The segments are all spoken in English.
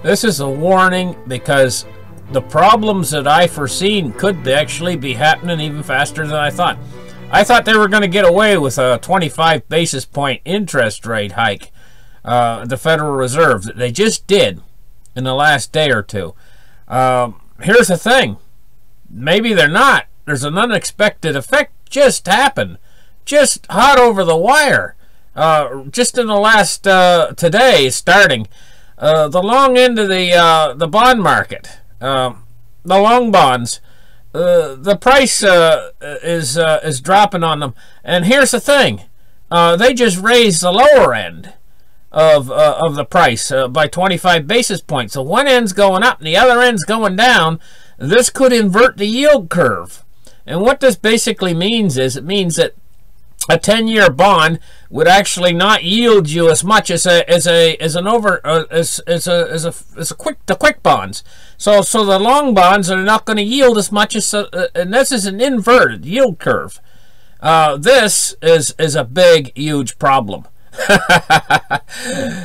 This is a warning because the problems that I foreseen could actually be happening even faster than I thought. I thought they were going to get away with a 25 basis point interest rate hike, the Federal Reserve. They just did in the last day or two. Here's the thing. Maybe they're not. There's an unexpected effect just happened. Just hot over the wire. Just in the last, today, starting. The long end of the bond market. The long bonds. The price is dropping on them. And here's the thing. They just raised the lower end of the price by 25 basis points. So one end's going up and the other end's going down. This could invert the yield curve. And what this basically means is, it means that a 10-year bond would actually not yield you as much as the quick bonds. So the long bonds are not going to yield as much as, and this is an inverted yield curve. This is a big, huge problem.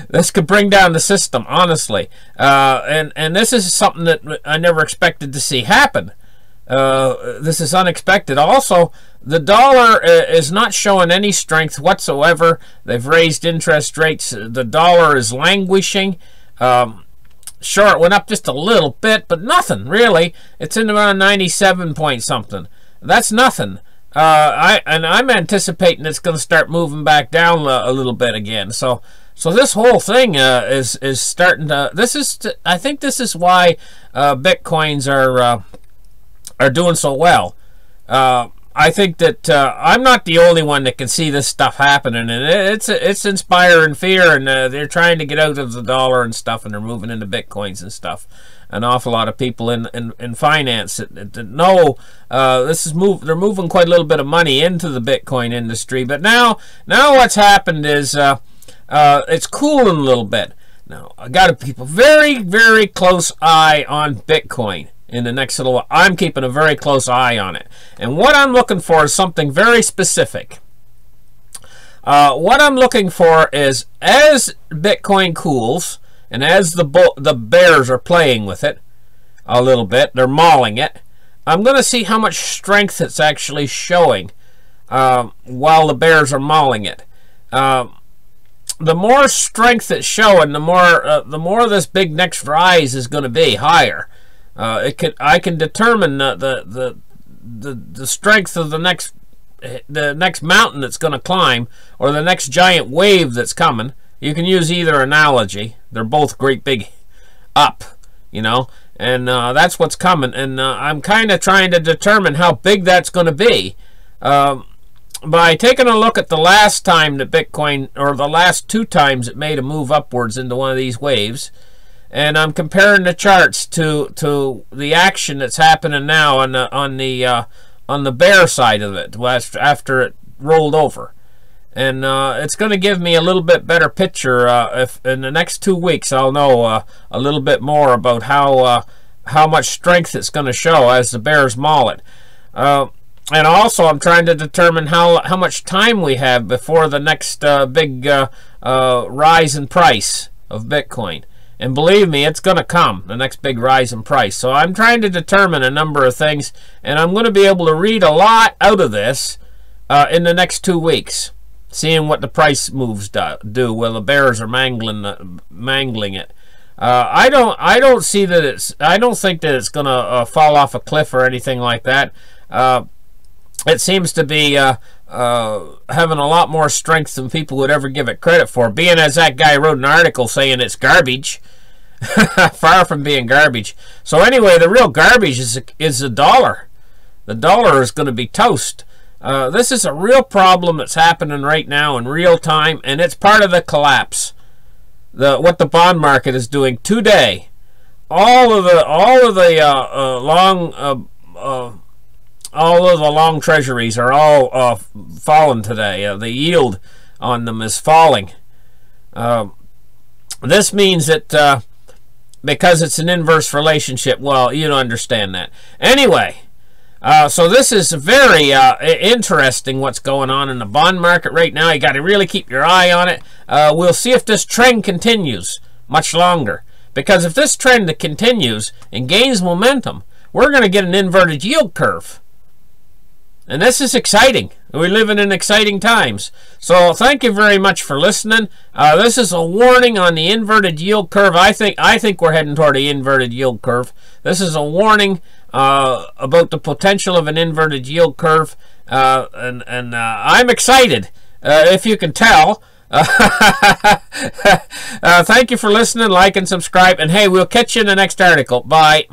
This could bring down the system, honestly. And this is something that I never expected to see happen. This is unexpected. Also, the dollar is not showing any strength whatsoever. They've raised interest rates. The dollar is languishing. Sure, it went up just a little bit, but nothing, really. It's in around 97 point something. That's nothing. I'm anticipating it's going to start moving back down a little bit again. So this whole thing is starting to. I think this is why Bitcoins are doing so well. I think that I'm not the only one that can see this stuff happening, and it's inspiring fear, and they're trying to get out of the dollar and stuff, and they're moving into Bitcoins and stuff. An awful lot of people in finance that know they're moving quite a little bit of money into the Bitcoin industry. But now what's happened is it's cooling a little bit. Now I got to keep a very, very close eye on Bitcoin. In the next little while, I'm keeping a very close eye on it. And what I'm looking for is something very specific. What I'm looking for is, as Bitcoin cools, and as the bears are playing with it a little bit, they're mauling it, I'm going to see how much strength it's actually showing while the bears are mauling it. The more strength it's showing, the more this big next rise is going to be higher. I can determine the strength of the next mountain that's going to climb, or the next giant wave that's coming. You can use either analogy. They're both great big up, you know, and that's what's coming. And I'm kind of trying to determine how big that's going to be by taking a look at the last time that Bitcoin, or the last two times it made a move upwards into one of these waves. And I'm comparing the charts to the action that's happening now on the bear side of it after it rolled over, and it's going to give me a little bit better picture. If in the next 2 weeks I'll know a little bit more about how much strength it's going to show as the bears maul it. And also I'm trying to determine how much time we have before the next big rise in price of Bitcoin. And believe me, it's going to come, the next big rise in price. So I'm trying to determine a number of things, and I'm going to be able to read a lot out of this in the next 2 weeks, seeing what the price moves do while the bears are mangling it. I don't see that it's. I don't think that it's going to fall off a cliff or anything like that. It seems to be having a lot more strength than people would ever give it credit for, being as that guy wrote an article saying it's garbage. Far from being garbage. So anyway, the real garbage is the dollar. The dollar is going to be toast. This is a real problem that's happening right now in real time, and it's part of the collapse. What the bond market is doing today. All of the long treasuries are all falling today. The yield on them is falling. This means that because it's an inverse relationship, well, you don't understand that. Anyway, so this is very interesting what's going on in the bond market right now. You got to really keep your eye on it. We'll see if this trend continues much longer. Because if this trend continues and gains momentum, we're going to get an inverted yield curve. And this is exciting. We live in exciting times. So thank you very much for listening. This is a warning on the inverted yield curve. I think we're heading toward the inverted yield curve. This is a warning about the potential of an inverted yield curve. And I'm excited, if you can tell. Thank you for listening. Like and subscribe. And hey, we'll catch you in the next article. Bye.